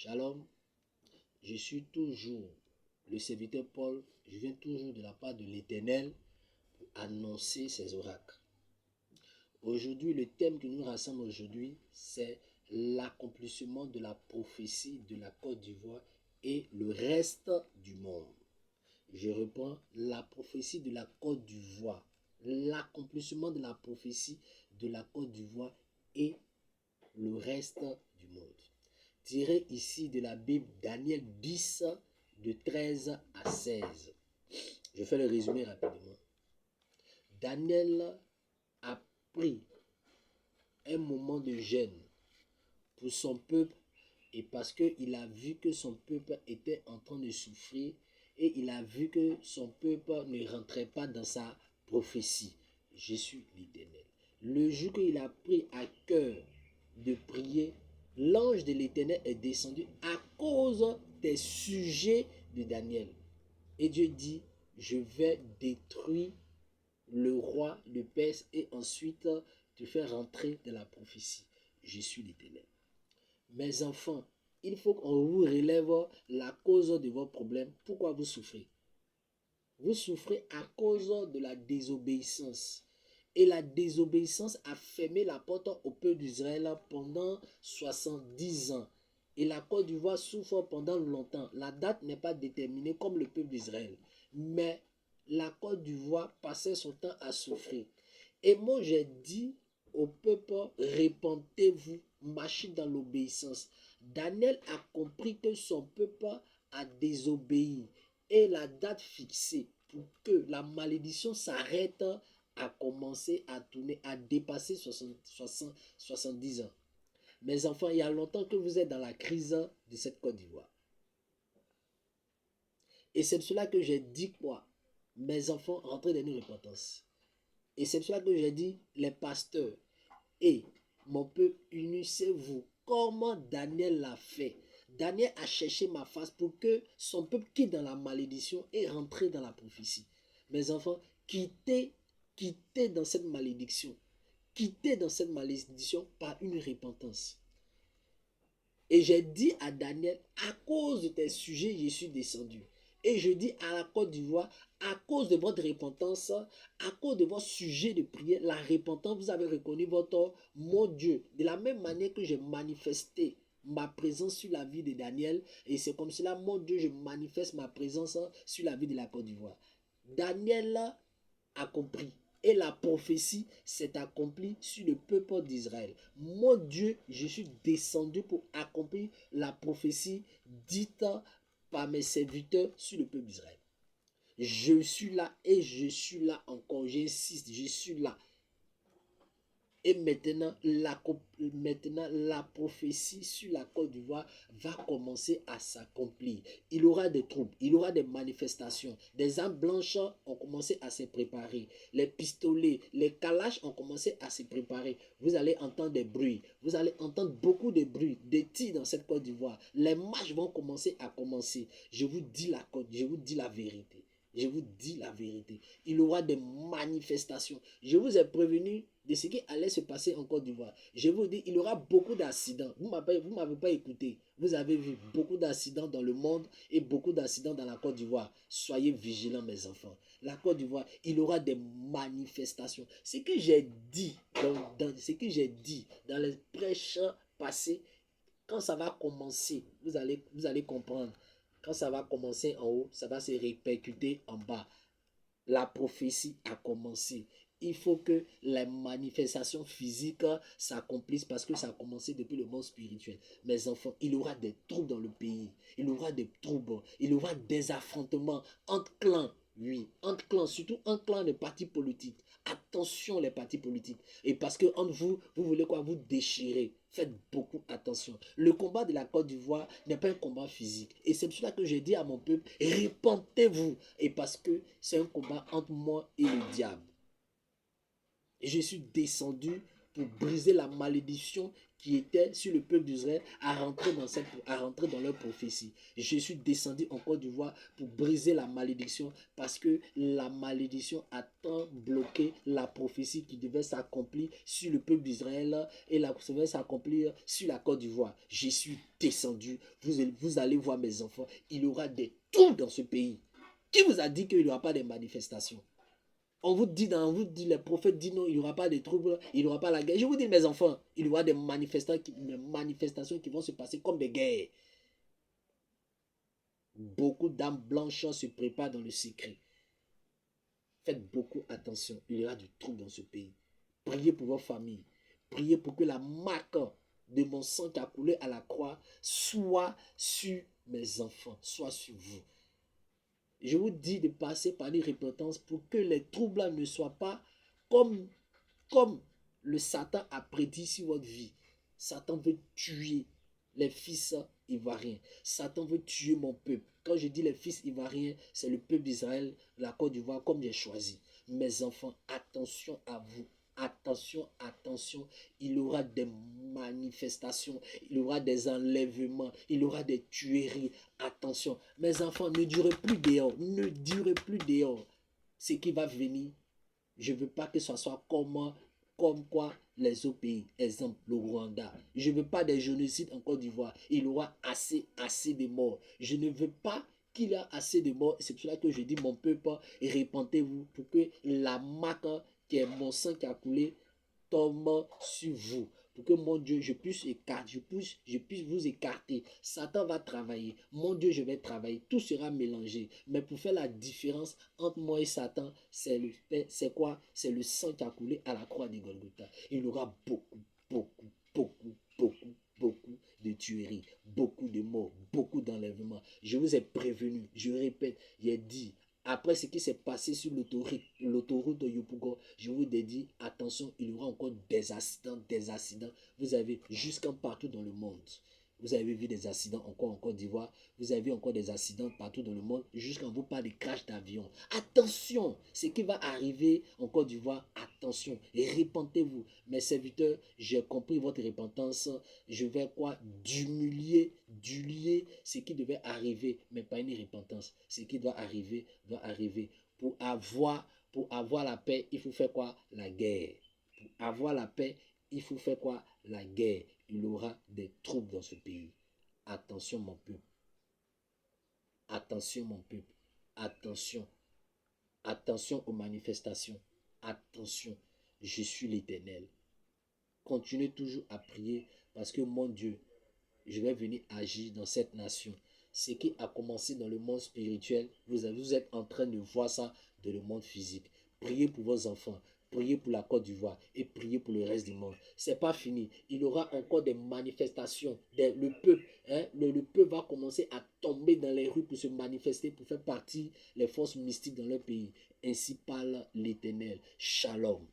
Shalom, je suis toujours le serviteur Paul, je viens toujours de la part de l'Éternel pour annoncer ses oracles. Aujourd'hui, le thème que nous rassemble aujourd'hui, c'est l'accomplissement de la prophétie de la Côte d'Ivoire et le reste du monde. Je reprends la prophétie de la Côte d'Ivoire, l'accomplissement de la prophétie de la Côte d'Ivoire et le reste du monde. Tiré ici de la Bible Daniel 10, de 13 à 16. Je fais le résumé rapidement. Daniel a pris un moment de gêne pour son peuple et parce qu'il a vu que son peuple était en train de souffrir et il a vu que son peuple ne rentrait pas dans sa prophétie. Je suis l'Éternel. Le jour qu'il a pris à cœur de prier, l'ange de l'Éternel est descendu à cause des sujets de Daniel. Et Dieu dit, je vais détruire le roi de Perse et ensuite te faire rentrer dans la prophétie. Je suis l'Éternel. Mes enfants, il faut qu'on vous relève la cause de vos problèmes. Pourquoi vous souffrez? Vous souffrez à cause de la désobéissance. Et la désobéissance a fermé la porte au peuple d'Israël pendant 70 ans. Et la Côte d'Ivoire souffre pendant longtemps. La date n'est pas déterminée comme le peuple d'Israël. Mais la Côte d'Ivoire passait son temps à souffrir. Et moi, j'ai dit au peuple, répentez-vous, marchez dans l'obéissance. Daniel a compris que son peuple a désobéi. Et la date fixée pour que la malédiction s'arrête a commencé à tourner, à dépasser 70 ans. Mes enfants, il y a longtemps que vous êtes dans la crise de cette Côte d'Ivoire. Et c'est pour cela que j'ai dit quoi? Mes enfants, rentrez dans une repentance. Et c'est pour cela que j'ai dit, les pasteurs et mon peuple, unissez-vous. Comment Daniel l'a fait? Daniel a cherché ma face pour que son peuple quitte dans la malédiction et rentre dans la prophétie. Mes enfants, quittez dans cette malédiction. Quittez dans cette malédiction par une repentance. Et j'ai dit à Daniel, à cause de tes sujets, je suis descendu. Et je dis à la Côte d'Ivoire, à cause de votre repentance, à cause de votre sujet de prière, la repentance, vous avez reconnu votre mon Dieu. De la même manière que j'ai manifesté ma présence sur la vie de Daniel, et c'est comme cela, mon Dieu, je manifeste ma présence sur la vie de la Côte d'Ivoire. Daniel a compris. Et la prophétie s'est accomplie sur le peuple d'Israël. Mon Dieu, je suis descendu pour accomplir la prophétie dite par mes serviteurs sur le peuple d'Israël. Je suis là et je suis là encore. J'insiste, je suis là. Et maintenant, la prophétie sur la Côte d'Ivoire va commencer à s'accomplir. Il y aura des troubles, il y aura des manifestations. Des armes blanches ont commencé à se préparer. Les pistolets, les calaches ont commencé à se préparer. Vous allez entendre des bruits. Vous allez entendre beaucoup de bruits, des tirs dans cette Côte d'Ivoire. Les marches vont commencer à commencer. Je vous dis la vérité. Je vous dis la vérité. Il y aura des manifestations. Je vous ai prévenu de ce qui allait se passer en Côte d'Ivoire. Je vous dis, il y aura beaucoup d'accidents. Vous ne m'avez pas écouté. Vous avez vu beaucoup d'accidents dans le monde et beaucoup d'accidents dans la Côte d'Ivoire. Soyez vigilants, mes enfants. La Côte d'Ivoire, il y aura des manifestations. Ce que j'ai dit dans les prêches passés, quand ça va commencer, vous allez comprendre. Quand ça va commencer en haut, ça va se répercuter en bas. La prophétie a commencé. Il faut que les manifestations physiques s'accomplissent parce que ça a commencé depuis le monde spirituel. Mes enfants, il y aura des troubles dans le pays. Il y aura des troubles. Il y aura des affrontements entre clans. Oui, entre clans, surtout entre clans de partis politiques. Attention les partis politiques. Et parce que entre vous, vous voulez quoi? Vous déchirer. Faites beaucoup attention. Le combat de la Côte d'Ivoire n'est pas un combat physique. Et c'est pour cela que j'ai dit à mon peuple, répentez-vous. Et parce que c'est un combat entre moi et le diable. Et je suis descendu pour briser la malédiction qui était sur le peuple d'Israël à rentrer dans leur prophétie. Je suis descendu en Côte d'Ivoire pour briser la malédiction parce que la malédiction a tant bloqué la prophétie qui devait s'accomplir sur le peuple d'Israël et la devait s'accomplir sur la Côte d'Ivoire. Je suis descendu. Vous allez voir mes enfants, il y aura des troubles dans ce pays. Qui vous a dit qu'il n'y aura pas de manifestations? On vous dit, les prophètes disent non, il n'y aura pas de troubles, il n'y aura pas la guerre. Je vous dis, mes enfants, il y aura des manifestations qui vont se passer comme des guerres. Beaucoup d'âmes blanches se préparent dans le secret. Faites beaucoup attention, il y aura du trouble dans ce pays. Priez pour vos familles. Priez pour que la marque de mon sang qui a coulé à la croix soit sur mes enfants, soit sur vous. Je vous dis de passer par les repentance pour que les troubles ne soient pas comme le Satan a prédit sur votre vie. Satan veut tuer les fils ivoiriens. Satan veut tuer mon peuple. Quand je dis les fils ivoiriens, c'est le peuple d'Israël, la Côte d'Ivoire, comme j'ai choisi. Mes enfants, attention à vous. Attention, attention, il y aura des manifestations, il y aura des enlèvements, il y aura des tueries. Attention, mes enfants, ne durez plus dehors, ne durez plus dehors. Ce qui va venir, je ne veux pas que ce soit comme quoi les autres pays, exemple le Rwanda. Je ne veux pas des génocides en Côte d'Ivoire. Il y aura assez de morts. Je ne veux pas qu'il y ait assez de morts. C'est pour cela que je dis, mon peuple, répentez-vous pour que la marque qui est mon sang qui a coulé tombe sur vous. Pour que mon Dieu, je puisse vous écarter. Satan va travailler. Mon Dieu, je vais travailler. Tout sera mélangé. Mais pour faire la différence entre moi et Satan, c'est quoi? C'est le sang qui a coulé à la croix de Golgotha. Il y aura beaucoup de tueries, beaucoup de morts, beaucoup d'enlèvements. Je vous ai prévenu, je répète, j'ai dit, après ce qui s'est passé sur l'autoroute de Yopougon, je vous ai dit, attention, il y aura encore des accidents. Vous avez jusqu'en partout dans le monde. Vous avez vu des accidents encore en Côte d'Ivoire. Vous avez encore des accidents partout dans le monde. Jusqu'en vous parle de crash d'avion. Attention, ce qui va arriver en Côte d'Ivoire, attention. Et répentez-vous. Mes serviteurs, j'ai compris votre repentance. Je vais d'humilier ce qui devait arriver, mais pas une repentance. Ce qui doit arriver. Pour avoir la paix, il faut faire quoi? La guerre. Pour avoir la paix, il faut faire quoi? La guerre. Il y aura des troubles dans ce pays. Attention mon peuple. Attention mon peuple. Attention. Attention aux manifestations. Attention. Je suis l'Éternel. Continuez toujours à prier parce que mon Dieu, je vais venir agir dans cette nation. Ce qui a commencé dans le monde spirituel, vous êtes en train de voir ça dans le monde physique. Priez pour vos enfants. Priez pour la Côte d'Ivoire et priez pour le reste du monde. C'est pas fini. Il y aura encore des manifestations. Le peuple va commencer à tomber dans les rues pour se manifester, pour faire partie les forces mystiques dans leur pays. Ainsi parle l'Éternel. Shalom.